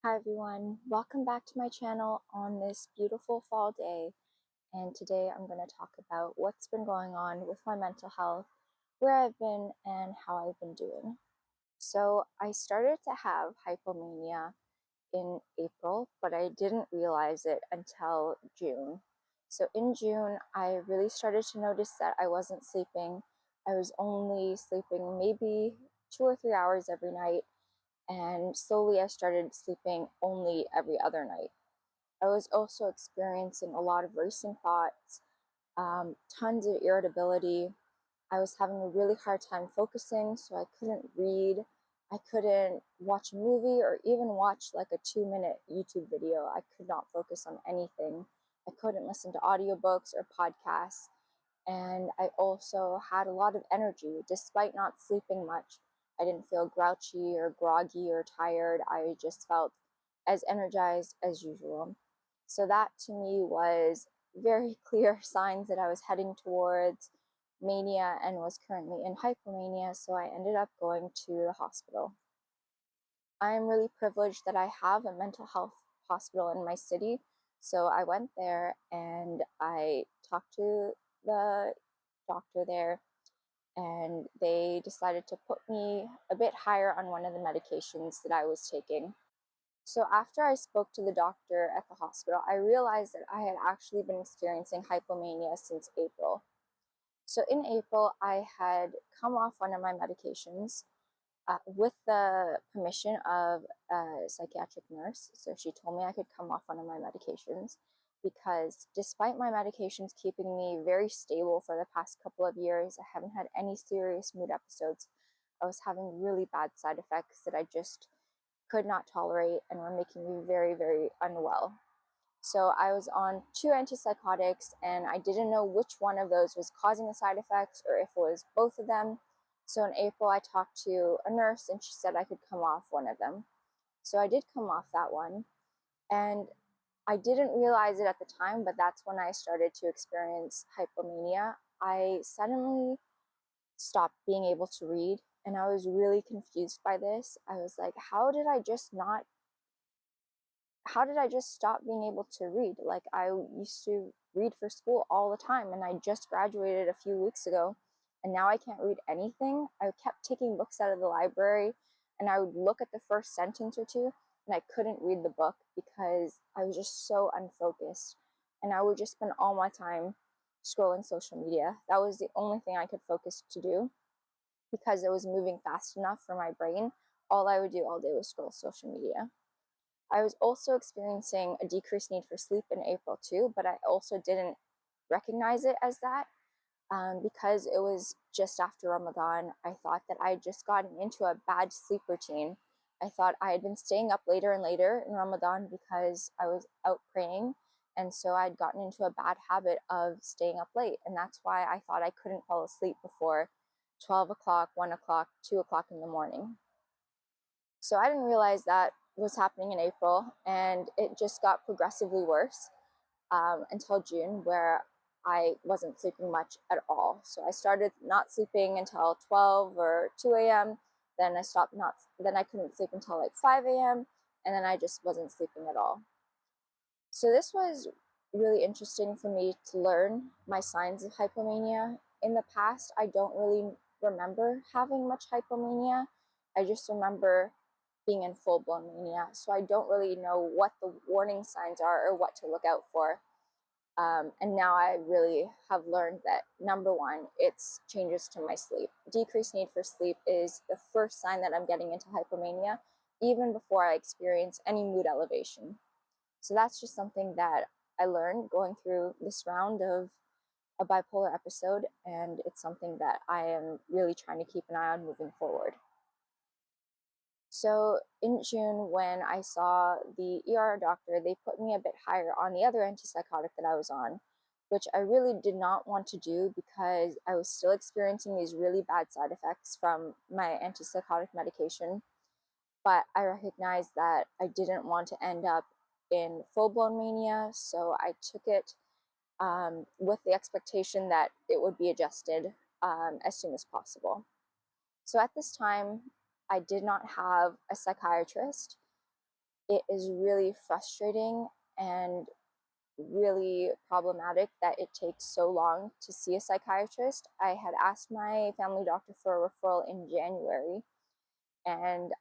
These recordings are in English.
Hi everyone, welcome back to my channel on this beautiful fall day, and today I'm going to talk about what's been going on with my mental health, where I've been, and how I've been doing. So I started to have hypomania in April, but I didn't realize it until June. So in June, I really started to notice that I wasn't sleeping. I was only sleeping maybe 2 or 3 hours every night, and slowly I started sleeping only every other night. I was also experiencing a lot of racing thoughts, tons of irritability. I was having a really hard time focusing, so I couldn't read. I couldn't watch a movie or even watch like a 2-minute YouTube video. I could not focus on anything. I couldn't listen to audiobooks or podcasts. And I also had a lot of energy despite not sleeping much. I didn't feel grouchy or groggy or tired. I just felt as energized as usual. So that to me was very clear signs that I was heading towards mania and was currently in hypomania, so I ended up going to the hospital. I am really privileged that I have a mental health hospital in my city, so I went there and I talked to the doctor there, and they decided to put me a bit higher on one of the medications that I was taking. So after I spoke to the doctor at the hospital, I realized that I had actually been experiencing hypomania since April. So in April, I had come off one of my medications with the permission of a psychiatric nurse. So she told me I could come off one of my medications because despite my medications keeping me very stable for the past couple of years, I haven't had any serious mood episodes. I was having really bad side effects that I just could not tolerate and were making me very, very unwell. So I was on 2 antipsychotics, and I didn't know which one of those was causing the side effects or if it was both of them. So in April, I talked to a nurse and she said I could come off one of them. So I did come off that one, and I didn't realize it at the time, but that's when I started to experience hypomania. I suddenly stopped being able to read, and I was really confused by this. I was like, how did I just stop being able to read? Like, I used to read for school all the time, and I just graduated a few weeks ago, and now I can't read anything. I kept taking books out of the library, and I would look at the first sentence or two, and I couldn't read the book because I was just so unfocused. And I would just spend all my time scrolling social media. That was the only thing I could focus to do because it was moving fast enough for my brain. All I would do all day was scroll social media. I was also experiencing a decreased need for sleep in April too, but I also didn't recognize it as that because it was just after Ramadan. I thought that I had just gotten into a bad sleep routine. I thought I had been staying up later and later in Ramadan because I was out praying, and so I'd gotten into a bad habit of staying up late, and that's why I thought I couldn't fall asleep before 12 o'clock, 1 o'clock, 2 o'clock in the morning. So I didn't realize that was happening in April, and it just got progressively worse until June, where I wasn't sleeping much at all. So I started not sleeping until 12 or 2 a.m. Then I stopped not. Then I couldn't sleep until like 5 a.m. And then I just wasn't sleeping at all. So this was really interesting for me to learn my signs of hypomania. In the past, I don't really remember having much hypomania. I just remember being in full-blown mania. So I don't really know what the warning signs are or what to look out for. And now I really have learned that number one, it's changes to my sleep. Decreased need for sleep is the first sign that I'm getting into hypomania, even before I experience any mood elevation. So that's just something that I learned going through this round of a bipolar episode, and it's something that I am really trying to keep an eye on moving forward. So in June, when I saw the ER doctor, they put me a bit higher on the other antipsychotic that I was on, which I really did not want to do because I was still experiencing these really bad side effects from my antipsychotic medication. But I recognized that I didn't want to end up in full-blown mania, so I took it with the expectation that it would be adjusted as soon as possible. So at this time, I did not have a psychiatrist. it is really frustrating and really problematic that it takes so long to see a psychiatrist. I had asked my family doctor for a referral in January, and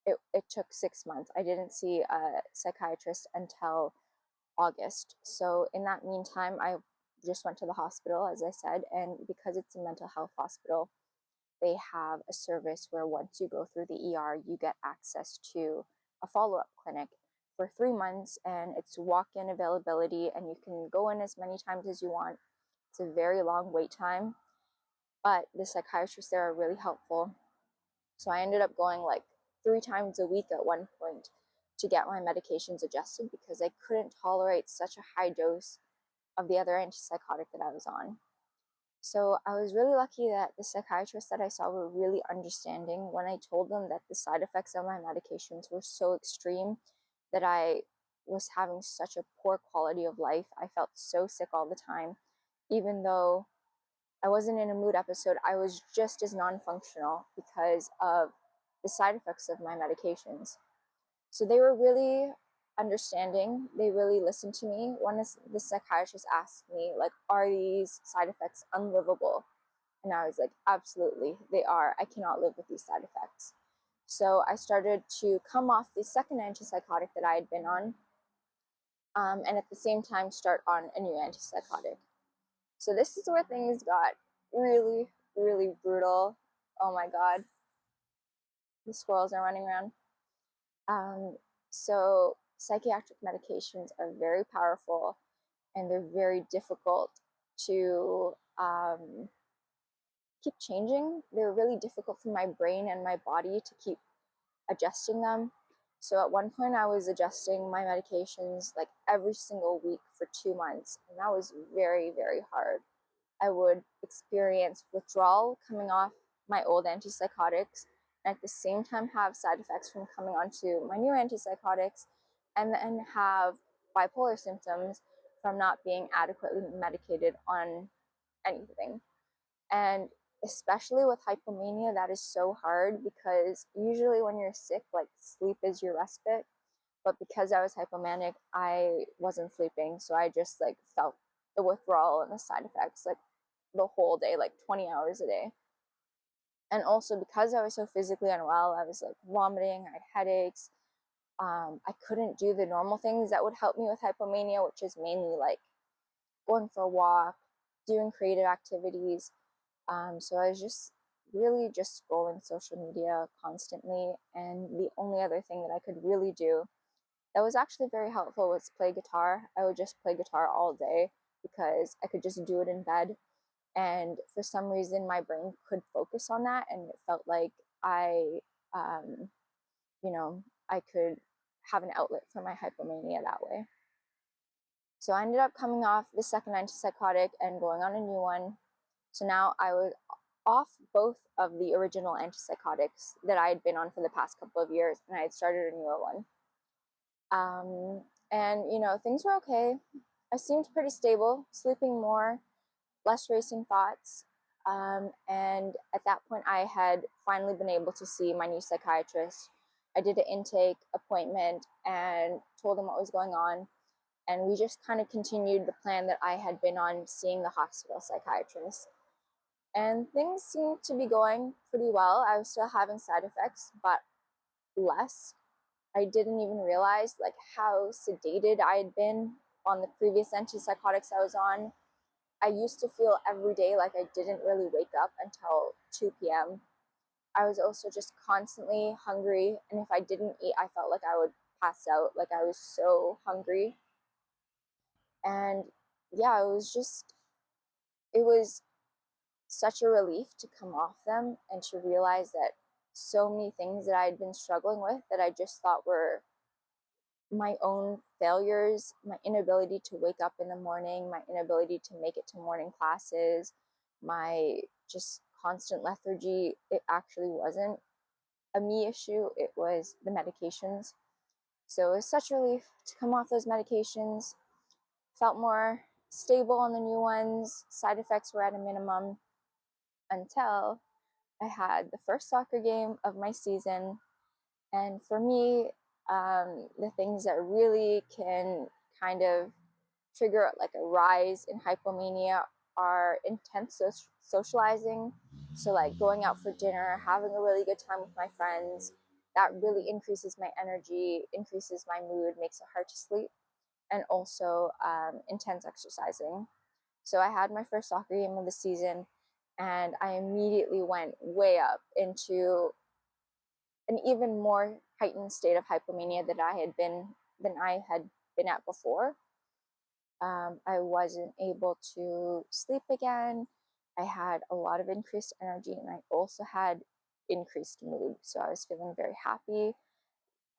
it took 6 months. I didn't see a psychiatrist until August. So in that meantime, I just went to the hospital, as I said, and because it's a mental health hospital, they have a service where once you go through the ER, you get access to a follow-up clinic for 3 months, and it's walk-in availability, and you can go in as many times as you want. It's a very long wait time, but the psychiatrists there are really helpful. So I ended up going like 3 times a week at one point to get my medications adjusted because I couldn't tolerate such a high dose of the other antipsychotic that I was on. So I was really lucky that the psychiatrists that I saw were really understanding when I told them that the side effects of my medications were so extreme that I was having such a poor quality of life. I felt so sick all the time. Even though I wasn't in a mood episode, I was just as non-functional because of the side effects of my medications. So they were really understanding. They really listened to me. One of the psychiatrists asked me, like, are these side effects unlivable? And I was like, absolutely, they are. I cannot live with these side effects. So I started to come off the second antipsychotic that I had been on, and at the same time start on a new antipsychotic. So this is where things got really, really brutal. Oh my God, the squirrels are running around. So psychiatric medications are very powerful, and they're very difficult to keep changing. They're really difficult for my brain and my body to keep adjusting them. So at one point I was adjusting my medications like every single week for 2 months, and that was very, very hard. I would experience withdrawal coming off my old antipsychotics, and at the same time have side effects from coming onto my new antipsychotics, and then have bipolar symptoms from not being adequately medicated on anything. And especially with hypomania, that is so hard because usually when you're sick, like, sleep is your respite. But because I was hypomanic, I wasn't sleeping, so I just like felt the withdrawal and the side effects like the whole day, like 20 hours a day. And also because I was so physically unwell, I was like vomiting, I had headaches. I couldn't do the normal things that would help me with hypomania, which is mainly like going for a walk, doing creative activities. So I was just really just scrolling social media constantly. And the only other thing that I could really do that was actually very helpful was play guitar. I would just play guitar all day because I could just do it in bed. And for some reason, my brain could focus on that, and it felt like um, I could have an outlet for my hypomania that way. So I ended up coming off the second antipsychotic and going on a new one. So now I was off both of the original antipsychotics that I had been on for the past couple of years, and I had started a newer one. And things were okay. I seemed pretty stable, sleeping more, less racing thoughts. And at that point, I had finally been able to see my new psychiatrist. I did an intake appointment and told him what was going on. And we just kind of continued the plan that I had been on, seeing the hospital psychiatrist. And things seemed to be going pretty well. I was still having side effects, but less. I didn't even realize like how sedated I had been on the previous antipsychotics I was on. I used to feel every day like I didn't really wake up until 2 p.m. I was also just constantly hungry, and if I didn't eat, I felt like I would pass out. Like, I was so hungry. And yeah, it was such a relief to come off them and to realize that so many things that I had been struggling with that I just thought were my own failures, my inability to wake up in the morning, my inability to make it to morning classes, my just constant lethargy, it actually wasn't a me issue, it was the medications. So it was such a relief to come off those medications, felt more stable on the new ones, side effects were at a minimum, until I had the first soccer game of my season. And for me, The things that really can kind of trigger like a rise in hypomania are intense socializing. So like going out for dinner, having a really good time with my friends, that really increases my energy, increases my mood, makes it hard to sleep. And also intense exercising. So I had my first soccer game of the season, and I immediately went way up into an even more heightened state of hypomania than I had been at before. I wasn't able to sleep again. I had a lot of increased energy, and I also had increased mood. So I was feeling very happy.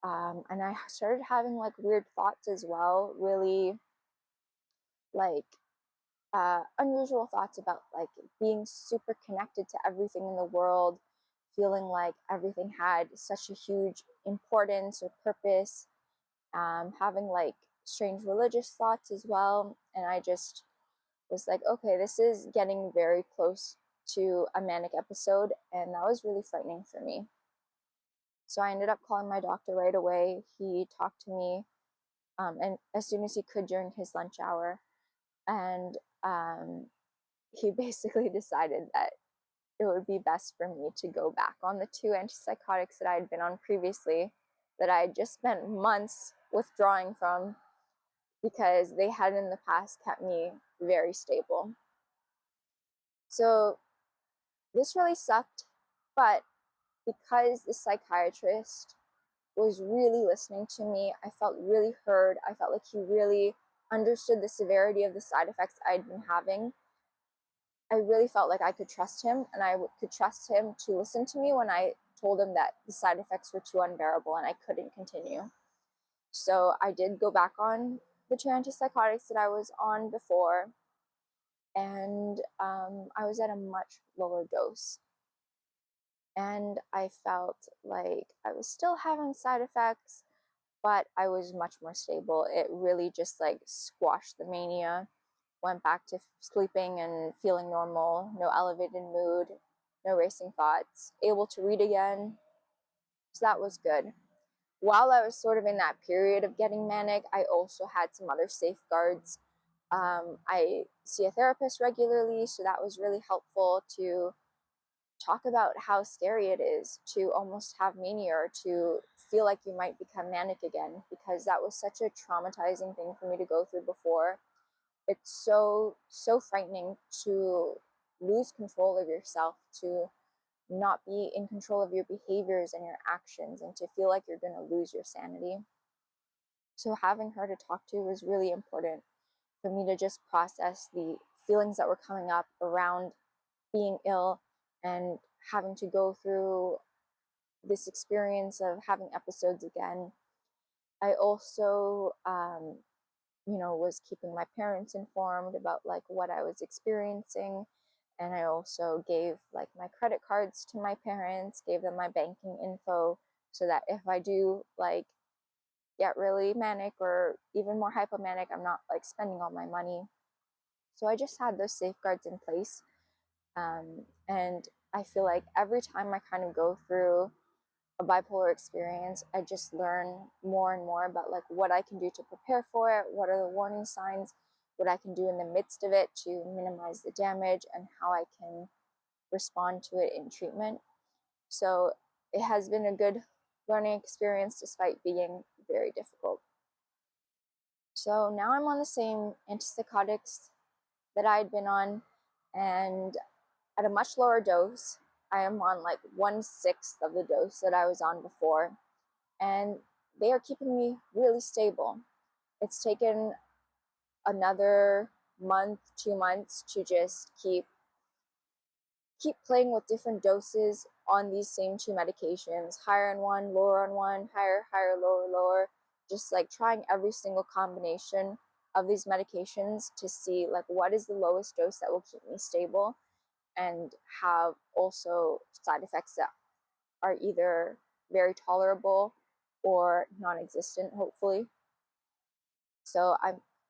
And I started having like weird thoughts as well, really like unusual thoughts about like being super connected to everything in the world, feeling like everything had such a huge importance or purpose, having like strange religious thoughts as well. And I just was like, okay, this is getting very close to a manic episode, and that was really frightening for me. So I ended up calling my doctor right away. He talked to me, and as soon as he could during his lunch hour, and he basically decided that it would be best for me to go back on the 2 antipsychotics that I had been on previously, that I had just spent months withdrawing from because they had in the past kept me very stable. So this really sucked, but because the psychiatrist was really listening to me, I felt really heard. I felt like he really understood the severity of the side effects I'd been having. I really felt like I could trust him, and I could trust him to listen to me when I told him that the side effects were too unbearable and I couldn't continue. So I did go back on the 2 antipsychotics that I was on before, and I was at a much lower dose. And I felt like I was still having side effects, but I was much more stable. It really just like squashed the mania, went back to sleeping and feeling normal, no elevated mood, no racing thoughts, able to read again. So that was good. While I was sort of in that period of getting manic, I also had some other safeguards. I see a therapist regularly, so that was really helpful to talk about how scary it is to almost have mania or to feel like you might become manic again, because that was such a traumatizing thing for me to go through before. It's so frightening to lose control of yourself, to not be in control of your behaviors and your actions, and to feel like you're going to lose your sanity. So having her to talk to was really important for me to just process the feelings that were coming up around being ill and having to go through this experience of having episodes again. I also was keeping my parents informed about like what I was experiencing, and I also gave like my credit cards to my parents, gave them my banking info, so that if I do like get really manic or even more hypomanic, I'm not like spending all my money. So I just had those safeguards in place, and I feel like every time I kind of go through a bipolar experience, I just learn more and more about like what I can do to prepare for it, what are the warning signs, what I can do in the midst of it to minimize the damage, and how I can respond to it in treatment. So it has been a good learning experience despite being very difficult. So now I'm on the same antipsychotics that I had been on, and at a much lower dose. I am on like 1/6 of the dose that I was on before, and they are keeping me really stable. It's taken another month, 2 months to just keep playing with different doses on these same 2 medications, higher on one, lower on one, higher, higher, lower, lower, just like trying every single combination of these medications to see like what is the lowest dose that will keep me stable and have also side effects that are either very tolerable or non-existent, hopefully. So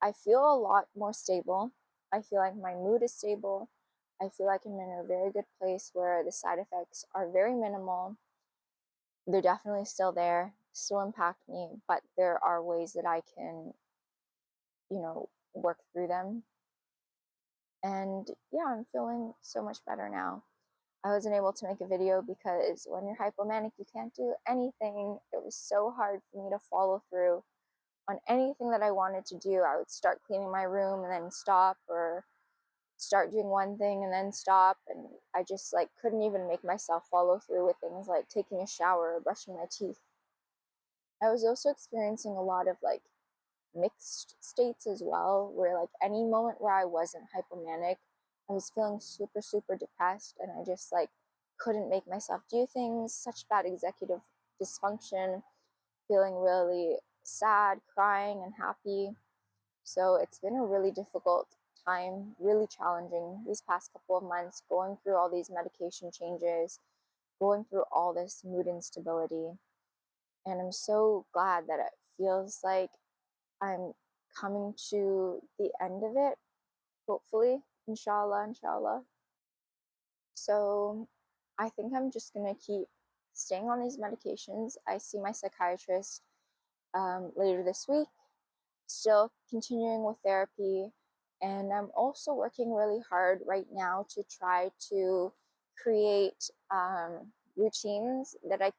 I feel a lot more stable. I feel like my mood is stable. I feel like I'm in a very good place where the side effects are very minimal. They're definitely still there. still impact me, but there are ways that I can, work through them. And yeah, I'm feeling so much better now. I wasn't able to make a video because when you're hypomanic, you can't do anything. It was so hard for me to follow through on anything that I wanted to do. I would start cleaning my room and then stop, or start doing one thing and then stop, and I just couldn't even make myself follow through with things like taking a shower or brushing my teeth. I was also experiencing a lot of mixed states as well, where any moment where I wasn't hypomanic, I was feeling super, super depressed, and I just couldn't make myself do things. Such bad executive dysfunction, feeling really sad, crying, and happy. So it's been a really difficult time, really challenging these past couple of months, going through all these medication changes, going through all this mood instability. And I'm so glad that it feels like I'm coming to the end of it, hopefully, inshallah, inshallah. So I think I'm just gonna keep staying on these medications. I see my psychiatrist later this week, still continuing with therapy, and I'm also working really hard right now to try to create routines that I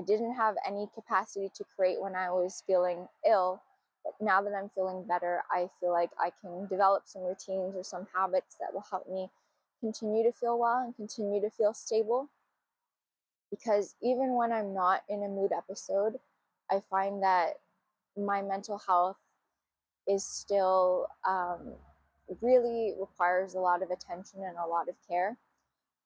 didn't have any capacity to create when I was feeling ill. But now that I'm feeling better, I feel like I can develop some routines or some habits that will help me continue to feel well and continue to feel stable. Because even when I'm not in a mood episode, I find that my mental health is still really requires a lot of attention and a lot of care.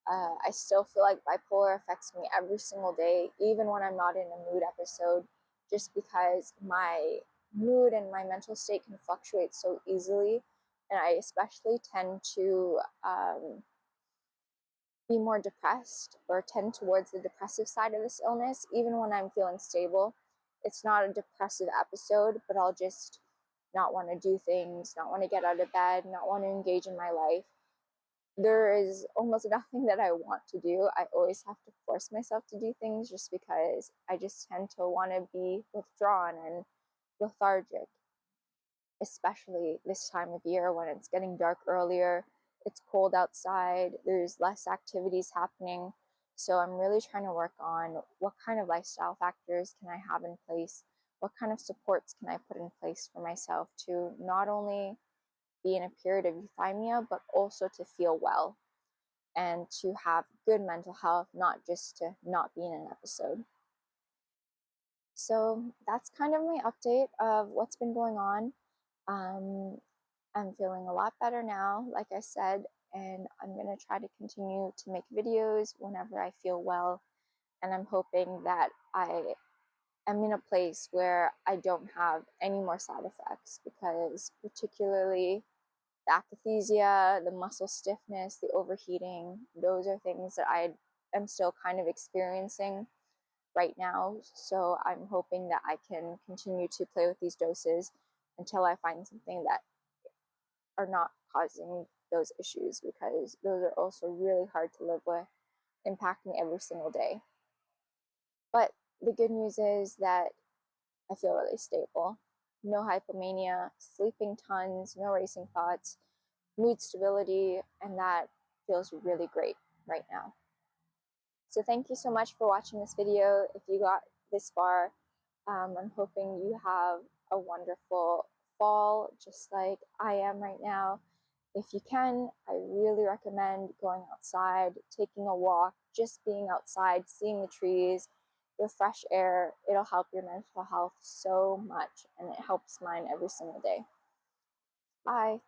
I still feel like bipolar affects me every single day, even when I'm not in a mood episode, just because my mood and my mental state can fluctuate so easily. And I especially tend to be more depressed or tend towards the depressive side of this illness, even when I'm feeling stable. It's not a depressive episode, but I'll just not want to do things, not want to get out of bed, not want to engage in my life. There is almost nothing that I want to do. I always have to force myself to do things just because I just tend to want to be withdrawn and lethargic, especially this time of year when it's getting dark earlier, it's cold outside, there's less activities happening. So I'm really trying to work on what kind of lifestyle factors can I have in place, what kind of supports can I put in place for myself to not only be in a period of euthymia, but also to feel well and to have good mental health, not just to not be in an episode. So that's kind of my update of what's been going on. I'm feeling a lot better now, like I said, and I'm going to try to continue to make videos whenever I feel well. And I'm hoping that I am in a place where I don't have any more side effects, because particularly the akathisia, the muscle stiffness, the overheating, those are things that I am still kind of experiencing right now. So I'm hoping that I can continue to play with these doses until I find something that are not causing those issues, because those are also really hard to live with, impacting every single day. But the good news is that I feel really stable. No hypomania, sleeping tons, no racing thoughts, mood stability, and that feels really great right now. So thank you so much for watching this video. If you got this far, I'm hoping you have a wonderful fall, just like I am right now. If you can, I really recommend going outside, taking a walk, just being outside, seeing the trees, the fresh air. It'll help your mental health so much, and it helps mine every single day. Bye.